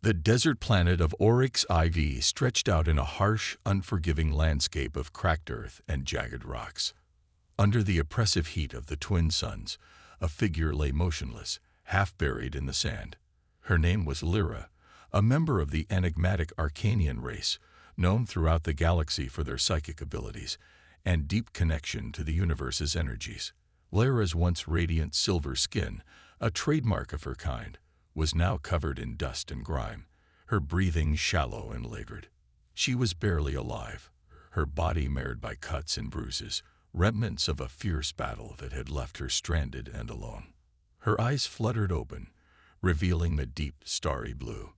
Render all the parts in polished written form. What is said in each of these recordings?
The desert planet of Orcs IV stretched out in a harsh, unforgiving landscape of cracked earth and jagged rocks. Under the oppressive heat of the twin suns, a figure lay motionless, half buried in the sand. Her name was Lyra, a member of the enigmatic Arcanian race, known throughout the galaxy for their psychic abilities and deep connection to the universe's energies. Lyra's once radiant silver skin, a trademark of her kind, was now covered in dust and grime, her breathing shallow and labored. She was barely alive, her body marred by cuts and bruises, remnants of a fierce battle that had left her stranded and alone. Her eyes fluttered open, revealing the deep, starry blue.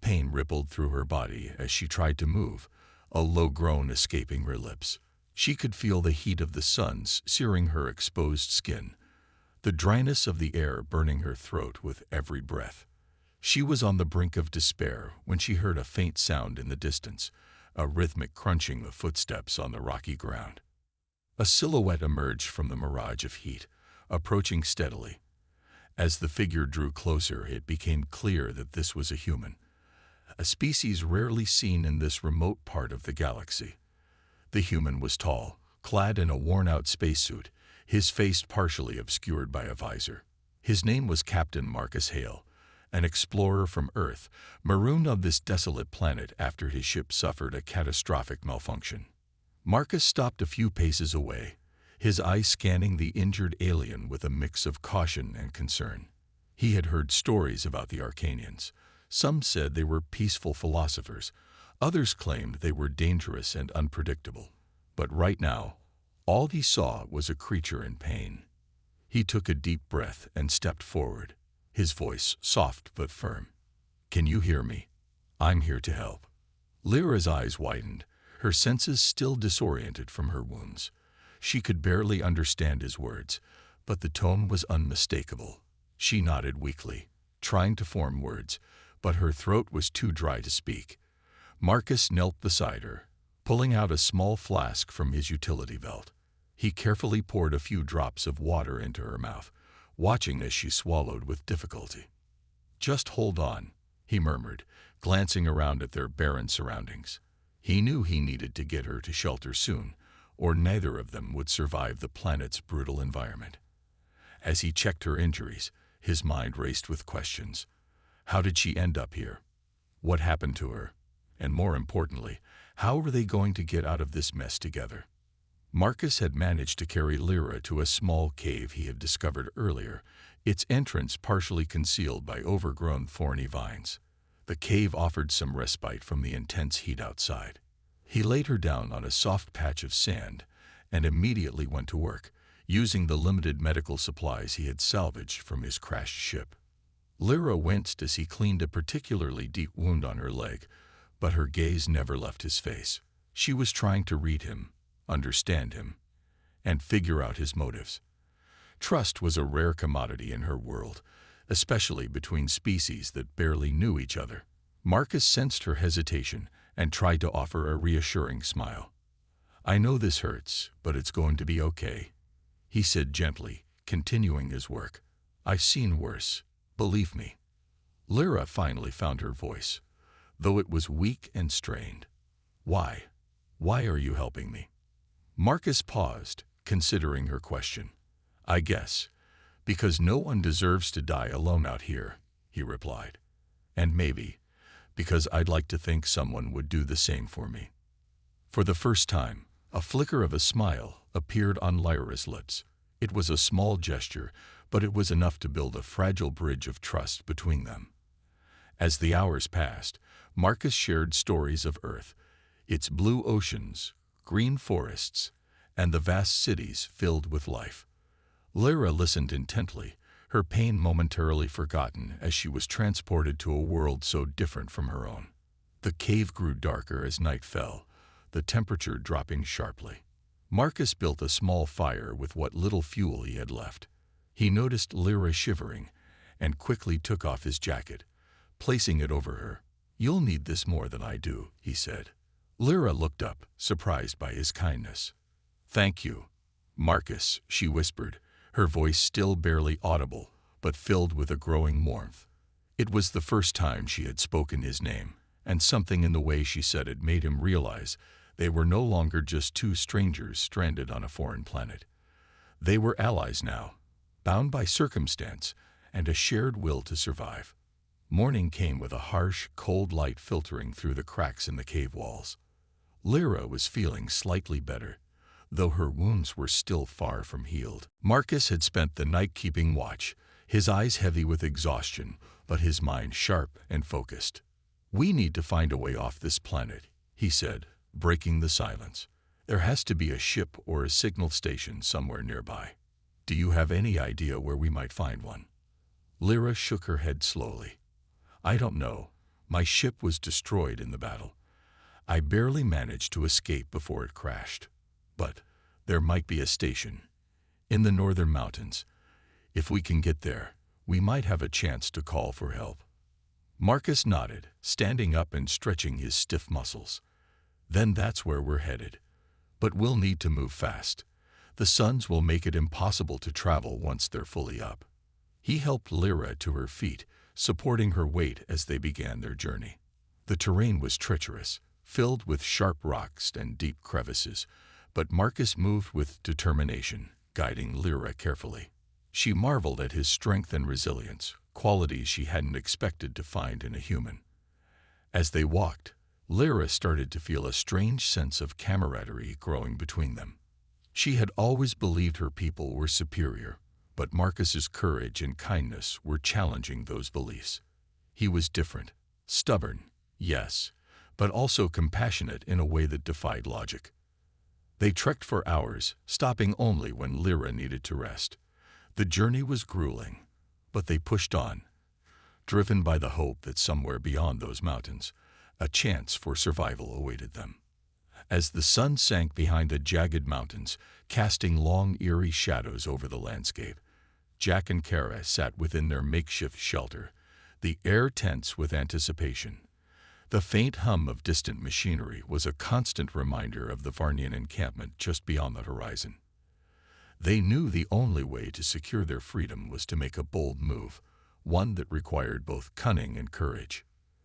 Pain rippled through her body as she tried to move, a low groan escaping her lips. She could feel the heat of the suns searing her exposed skin, the dryness of the air burning her throat with every breath. She was on the brink of despair when she heard a faint sound in the distance, a rhythmic crunching of footsteps on the rocky ground. A silhouette emerged from the mirage of heat, approaching steadily. As the figure drew closer, it became clear that this was a human, a species rarely seen in this remote part of the galaxy. The human was tall, clad in a worn-out spacesuit, his face partially obscured by a visor. His name was Captain Marcus Hale, an explorer from Earth, marooned on this desolate planet after his ship suffered a catastrophic malfunction. Marcus stopped a few paces away, his eyes scanning the injured alien with a mix of caution and concern. He had heard stories about the Arcanians. Some said they were peaceful philosophers, others claimed they were dangerous and unpredictable. But right now, all he saw was a creature in pain. He took a deep breath and stepped forward, his voice soft but firm. "Can you hear me? I'm here to help." Lyra's eyes widened, her senses still disoriented from her wounds. She could barely understand his words, but the tone was unmistakable. She nodded weakly, trying to form words, but her throat was too dry to speak. Marcus knelt beside her, pulling out a small flask from his utility belt. He carefully poured a few drops of water into her mouth, watching as she swallowed with difficulty. "Just hold on," he murmured, glancing around at their barren surroundings. He knew he needed to get her to shelter soon, or neither of them would survive the planet's brutal environment. As he checked her injuries, his mind raced with questions. How did she end up here? What happened to her? And more importantly, how were they going to get out of this mess together? Marcus had managed to carry Lyra to a small cave he had discovered earlier, its entrance partially concealed by overgrown thorny vines. The cave offered some respite from the intense heat outside. He laid her down on a soft patch of sand and immediately went to work, using the limited medical supplies he had salvaged from his crashed ship. Lyra winced as he cleaned a particularly deep wound on her leg, but her gaze never left his face. She was trying to read him, understand him, and figure out his motives. Trust was a rare commodity in her world, especially between species that barely knew each other. Marcus sensed her hesitation and tried to offer a reassuring smile. "I know this hurts, but it's going to be okay," he said gently, continuing his work. "I've seen worse, believe me." Lyra finally found her voice, though it was weak and strained. "Why? Why are you helping me?" Marcus paused, considering her question. "I guess, because no one deserves to die alone out here," he replied. "And maybe, because I'd like to think someone would do the same for me." For the first time, a flicker of a smile appeared on Lyra's lips. It was a small gesture, but it was enough to build a fragile bridge of trust between them. As the hours passed, Marcus shared stories of Earth, its blue oceans, green forests, and the vast cities filled with life. Lyra listened intently, her pain momentarily forgotten as she was transported to a world so different from her own. The cave grew darker as night fell, the temperature dropping sharply. Marcus built a small fire with what little fuel he had left. He noticed Lyra shivering and quickly took off his jacket, placing it over her. "You'll need this more than I do," he said. Lyra looked up, surprised by his kindness. "Thank you, Marcus," she whispered, her voice still barely audible, but filled with a growing warmth. It was the first time she had spoken his name, and something in the way she said it made him realize they were no longer just two strangers stranded on a foreign planet. They were allies now, bound by circumstance and a shared will to survive. Morning came with a harsh, cold light filtering through the cracks in the cave walls. Lyra was feeling slightly better, though her wounds were still far from healed. Marcus had spent the night keeping watch, his eyes heavy with exhaustion, but his mind sharp and focused. "We need to find a way off this planet," he said, breaking the silence. "There has to be a ship or a signal station somewhere nearby. Do you have any idea where we might find one?" Lyra shook her head slowly. "I don't know. My ship was destroyed in the battle. I barely managed to escape before it crashed. But there might be a station in the northern mountains. If we can get there, we might have a chance to call for help." Marcus nodded, standing up and stretching his stiff muscles. "Then that's where we're headed. But we'll need to move fast. The suns will make it impossible to travel once they're fully up." He helped Lyra to her feet, supporting her weight as they began their journey. The terrain was treacherous, filled with sharp rocks and deep crevices, but Marcus moved with determination, guiding Lyra carefully. She marveled at his strength and resilience, qualities she hadn't expected to find in a human. As they walked, Lyra started to feel a strange sense of camaraderie growing between them. She had always believed her people were superior, but Marcus's courage and kindness were challenging those beliefs. He was different, stubborn, yes, but also compassionate in a way that defied logic. They trekked for hours, stopping only when Lyra needed to rest. The journey was grueling, but they pushed on, driven by the hope that somewhere beyond those mountains, a chance for survival awaited them. As the sun sank behind the jagged mountains, casting long, eerie shadows over the landscape, Jack and Kara sat within their makeshift shelter, the air tense with anticipation. The faint hum of distant machinery was a constant reminder of the Varnian encampment just beyond the horizon. They knew the only way to secure their freedom was to make a bold move, one that required both cunning and courage.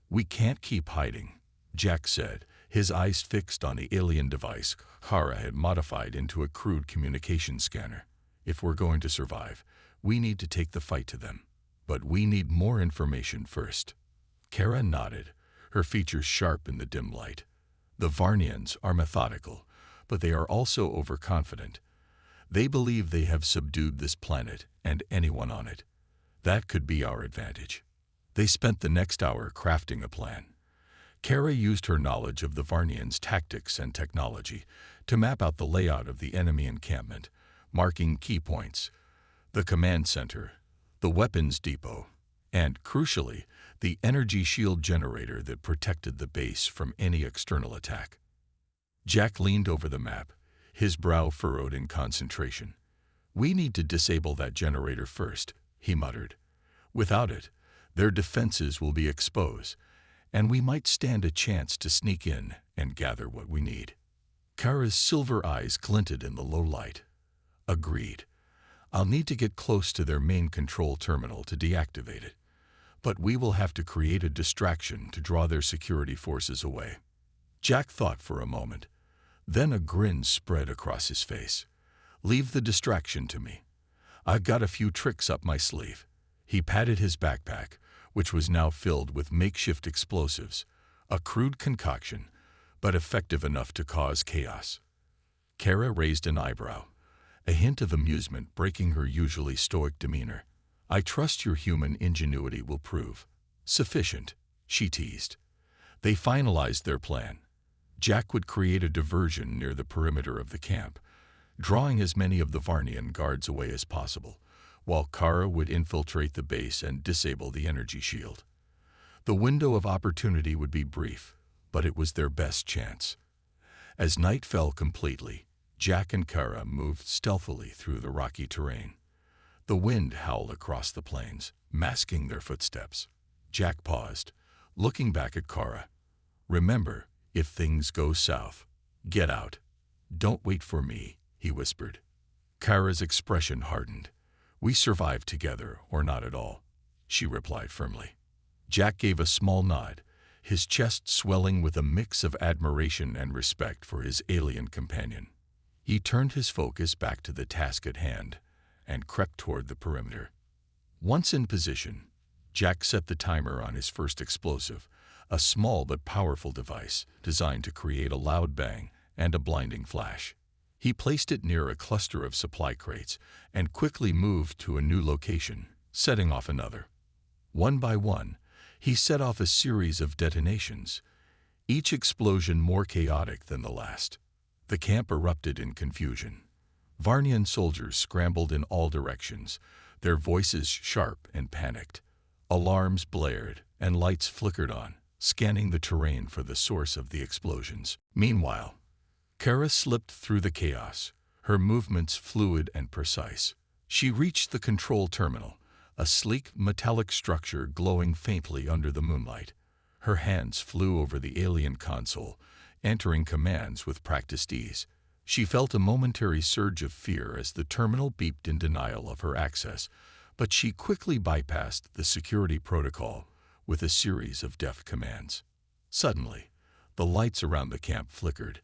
"We can't keep hiding," Jack said, his eyes fixed on the alien device Kara had modified into a crude communication scanner. "If we're going to survive, we need to take the fight to them. But we need more information first." Kara nodded, her features sharp in the dim light. "The Varnians are methodical, but they are also overconfident. They believe they have subdued this planet and anyone on it. That could be our advantage." They spent the next hour crafting a plan. Kara used her knowledge of the Varnians' tactics and technology to map out the layout of the enemy encampment, marking key points: the command center, the weapons depot, and, crucially, the energy shield generator that protected the base from any external attack. Jack leaned over the map, his brow furrowed in concentration. "We need to disable that generator first," he muttered. "Without it, their defenses will be exposed, and we might stand a chance to sneak in and gather what we need." Kara's silver eyes glinted in the low light. "Agreed. I'll need to get close to their main control terminal to deactivate it, but we will have to create a distraction to draw their security forces away." Jack thought for a moment. Then a grin spread across his face. "Leave the distraction to me. I've got a few tricks up my sleeve." He patted his backpack, which was now filled with makeshift explosives, a crude concoction, but effective enough to cause chaos. Kara raised an eyebrow, a hint of amusement breaking her usually stoic demeanor. "I trust your human ingenuity will prove sufficient," she teased. They finalized their plan. Jack would create a diversion near the perimeter of the camp, drawing as many of the Varnian guards away as possible, while Kara would infiltrate the base and disable the energy shield. The window of opportunity would be brief, but it was their best chance. As night fell completely, Jack and Kara moved stealthily through the rocky terrain. The wind howled across the plains, masking their footsteps. Jack paused, looking back at Kara. "Remember, if things go south, get out. Don't wait for me," he whispered. Kara's expression hardened. "We survive together or not at all," she replied firmly. Jack gave a small nod, his chest swelling with a mix of admiration and respect for his alien companion. He turned his focus back to the task at hand and crept toward the perimeter. Once in position, Jack set the timer on his first explosive, a small but powerful device designed to create a loud bang and a blinding flash. He placed it near a cluster of supply crates and quickly moved to a new location, setting off another. One by one, he set off a series of detonations, each explosion more chaotic than the last. The camp erupted in confusion. Varnian soldiers scrambled in all directions, their voices sharp and panicked. Alarms blared and lights flickered on, scanning the terrain for the source of the explosions. Meanwhile, Kara slipped through the chaos, her movements fluid and precise. She reached the control terminal, a sleek metallic structure glowing faintly under the moonlight. Her hands flew over the alien console, entering commands with practiced ease. She felt a momentary surge of fear as the terminal beeped in denial of her access, but she quickly bypassed the security protocol with a series of deft commands. Suddenly, the lights around the camp flickered,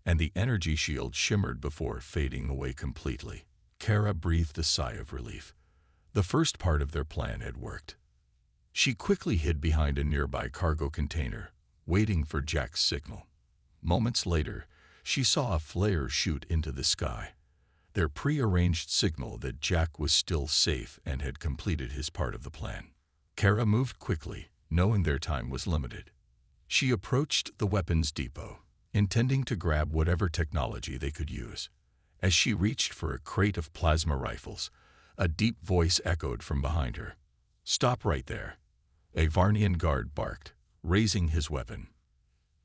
and the energy shield shimmered before fading away completely. Kara breathed a sigh of relief. The first part of their plan had worked. She quickly hid behind a nearby cargo container, waiting for Jack's signal. Moments later, she saw a flare shoot into the sky, their prearranged signal that Jack was still safe and had completed his part of the plan. Kara moved quickly, knowing their time was limited. She approached the weapons depot, intending to grab whatever technology they could use. As she reached for a crate of plasma rifles, a deep voice echoed from behind her. "Stop right there," a Varnian guard barked, raising his weapon.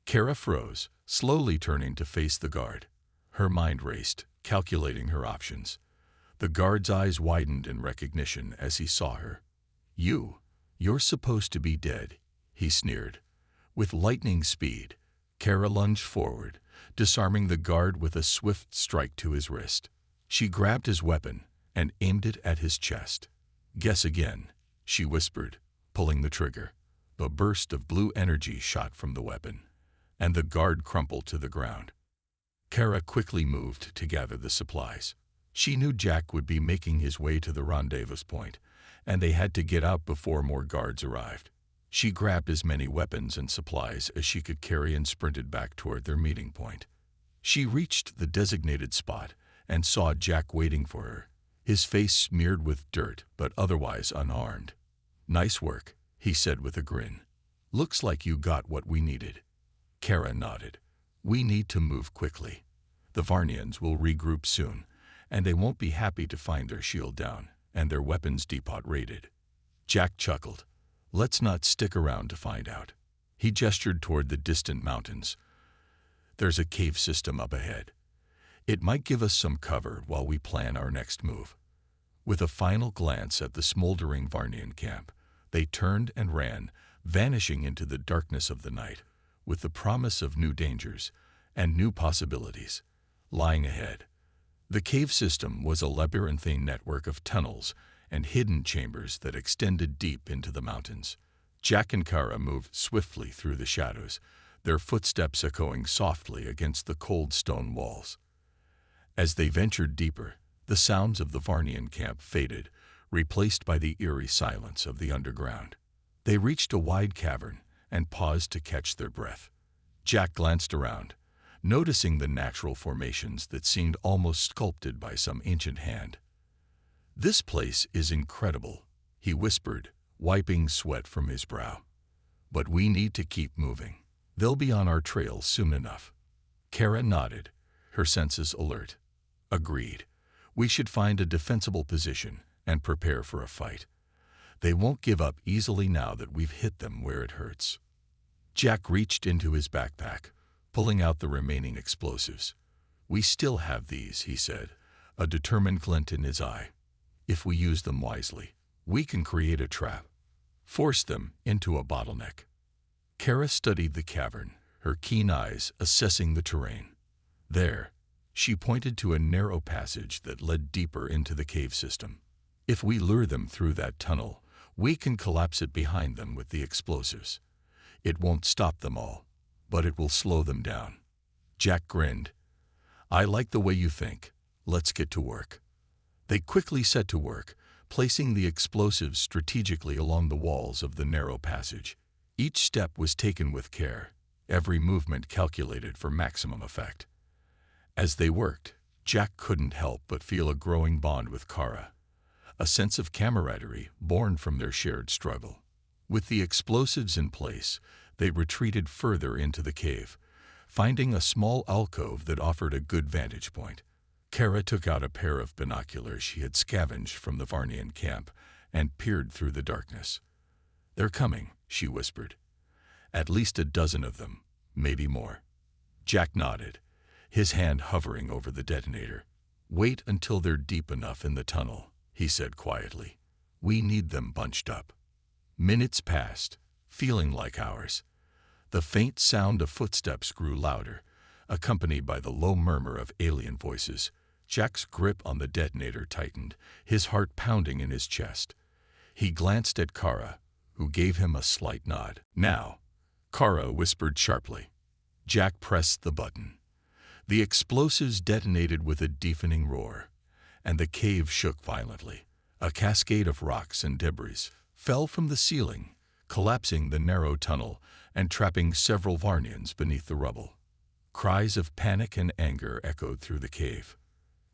Kara froze, slowly turning to face the guard. Her mind raced, calculating her options. The guard's eyes widened in recognition as he saw her. You're supposed to be dead," he sneered. With lightning speed, Kara lunged forward, disarming the guard with a swift strike to his wrist. She grabbed his weapon and aimed it at his chest. "Guess again," she whispered, pulling the trigger. A burst of blue energy shot from the weapon, and the guard crumpled to the ground. Kara quickly moved to gather the supplies. She knew Jack would be making his way to the rendezvous point, and they had to get out before more guards arrived. She grabbed as many weapons and supplies as she could carry and sprinted back toward their meeting point. She reached the designated spot and saw Jack waiting for her, his face smeared with dirt but otherwise unharmed. "Nice work," he said with a grin. "Looks like you got what we needed." Kara nodded. "We need to move quickly. The Varnians will regroup soon, and they won't be happy to find their shield down and their weapons depot raided." Jack chuckled. "Let's not stick around to find out." He gestured toward the distant mountains. "There's a cave system up ahead. It might give us some cover while we plan our next move." With a final glance at the smoldering Varnian camp, they turned and ran, vanishing into the darkness of the night, with the promise of new dangers and new possibilities lying ahead. The cave system was a labyrinthine network of tunnels and hidden chambers that extended deep into the mountains. Jack and Kara moved swiftly through the shadows, their footsteps echoing softly against the cold stone walls. As they ventured deeper, the sounds of the Varnian camp faded, replaced by the eerie silence of the underground. They reached a wide cavern and paused to catch their breath. Jack glanced around, noticing the natural formations that seemed almost sculpted by some ancient hand. "This place is incredible," he whispered, wiping sweat from his brow. "But we need to keep moving. They'll be on our trail soon enough." Kara nodded, her senses alert. "Agreed. We should find a defensible position and prepare for a fight. They won't give up easily now that we've hit them where it hurts." Jack reached into his backpack, pulling out the remaining explosives. "We still have these," he said, a determined glint in his eye. "If we use them wisely, we can create a trap, force them into a bottleneck." Kara studied the cavern, her keen eyes assessing the terrain. There, she pointed to a narrow passage that led deeper into the cave system. "If we lure them through that tunnel, We can collapse it behind them with the explosives. It won't stop them all, but it will slow them down." Jack grinned. "I like the way you think. Let's get to work." They quickly set to work, placing the explosives strategically along the walls of the narrow passage. Each step was taken with care, every movement calculated for maximum effect. As they worked, Jack couldn't help but feel a growing bond with Kara, a sense of camaraderie born from their shared struggle. With the explosives in place, they retreated further into the cave, finding a small alcove that offered a good vantage point. Kara took out a pair of binoculars she had scavenged from the Varnian camp and peered through the darkness. "They're coming," she whispered. "At least a dozen of them, maybe more." Jack nodded, his hand hovering over the detonator. "Wait until they're deep enough in the tunnel," he said quietly. "We need them bunched up." Minutes passed, feeling like hours. The faint sound of footsteps grew louder, accompanied by the low murmur of alien voices. Jack's grip on the detonator tightened, his heart pounding in his chest. He glanced at Kara, who gave him a slight nod. "Now," Kara whispered sharply. Jack pressed the button. The explosives detonated with a deafening roar, and the cave shook violently. A cascade of rocks and debris fell from the ceiling, collapsing the narrow tunnel and trapping several Varnians beneath the rubble. Cries of panic and anger echoed through the cave.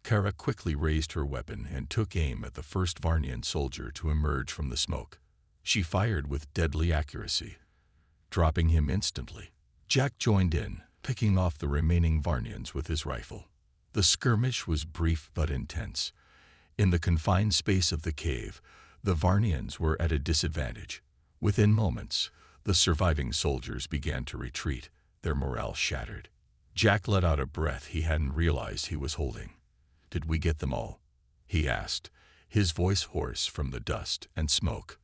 Kara quickly raised her weapon and took aim at the first Varnian soldier to emerge from the smoke. She fired with deadly accuracy, dropping him instantly. Jack joined in, picking off the remaining Varnians with his rifle. The skirmish was brief but intense. In the confined space of the cave, the Varnians were at a disadvantage. Within moments, the surviving soldiers began to retreat, their morale shattered. Jack let out a breath he hadn't realized he was holding. "Did we get them all?" he asked, his voice hoarse from the dust and smoke.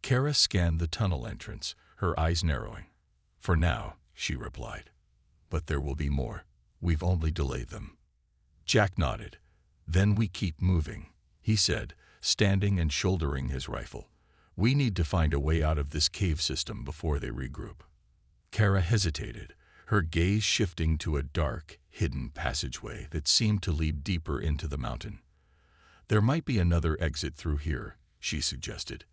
Kara scanned the tunnel entrance, her eyes narrowing. "For now," she replied. "But there will be more. We've only delayed them." Jack nodded. "Then we keep moving," he said, standing and shouldering his rifle. "We need to find a way out of this cave system before they regroup." Kara hesitated, her gaze shifting to a dark, hidden passageway that seemed to lead deeper into the mountain. "There might be another exit through here," she suggested.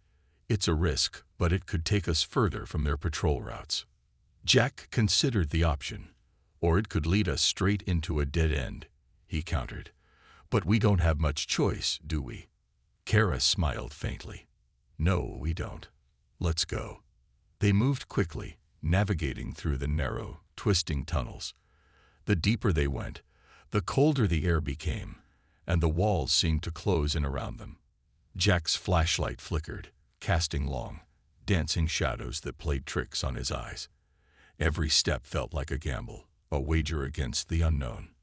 "It's a risk, but it could take us further from their patrol routes." Jack considered the option. "Or it could lead us straight into a dead end," he countered. "But we don't have much choice, do we?" Kara smiled faintly. "No, we don't. Let's go." They moved quickly, navigating through the narrow, twisting tunnels. The deeper they went, the colder the air became, and the walls seemed to close in around them. Jack's flashlight flickered, casting long, dancing shadows that played tricks on his eyes. Every step felt like a gamble, a wager against the unknown.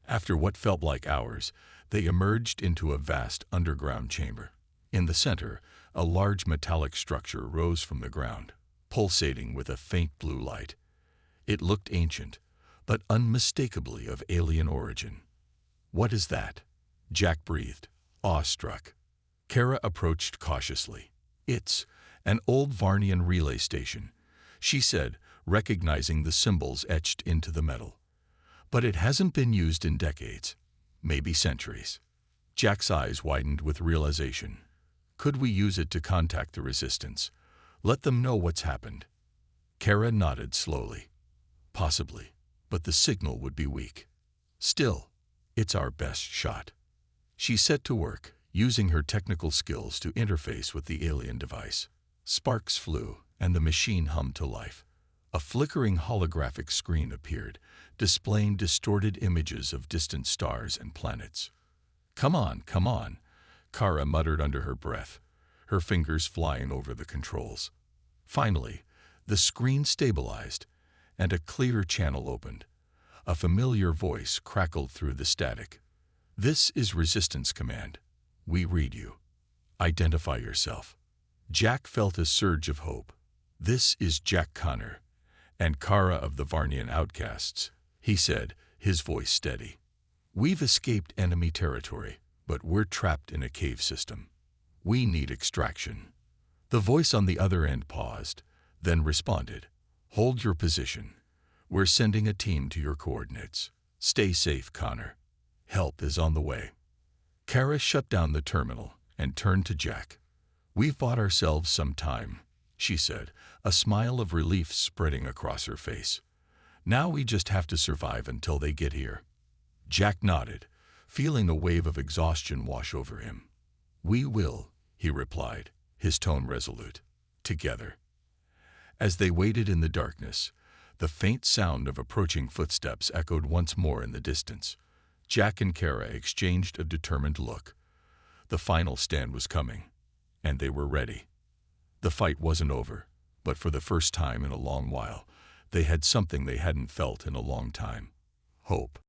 After what felt like hours, they emerged into a vast underground chamber. In the center, a large metallic structure rose from the ground, pulsating with a faint blue light. It looked ancient, but unmistakably of alien origin. "What is that?" Jack breathed, awestruck. Kara approached cautiously. "It's an old Varnian relay station," she said, recognizing the symbols etched into the metal. "But it hasn't been used in decades, maybe centuries." Jack's eyes widened with realization. "Could we use it to contact the resistance? Let them know what's happened?" Kara nodded slowly. "Possibly, but the signal would be weak. Still, it's our best shot." She set to work, using her technical skills to interface with the alien device. Sparks flew, and the machine hummed to life. A flickering holographic screen appeared, displaying distorted images of distant stars and planets. Come on," Kara muttered under her breath, her fingers flying over the controls. Finally, the screen stabilized, and a clear channel opened. A familiar voice crackled through the static. "This is Resistance Command. We read you. Identify yourself." Jack felt a surge of hope. "This is Jack Connor, and Kara of the Varnian Outcasts," he said, his voice steady. "We've escaped enemy territory, but we're trapped in a cave system. We need extraction. The voice on the other end paused, then responded, "Hold your position. We're sending a team to your coordinates. Stay safe, Connor. Help is on the way." Kara shut down the terminal and turned to Jack. "We've bought ourselves some time," she said, a smile of relief spreading across her face. "Now we just have to survive until they get here." Jack nodded, feeling a wave of exhaustion wash over him. "We will," he replied, his tone resolute. "Together." As they waited in the darkness, the faint sound of approaching footsteps echoed once more in the distance. Jack and Kara exchanged a determined look. The final stand was coming, and they were ready. The fight wasn't over, but for the first time in a long while, they had something they hadn't felt in a long time: hope.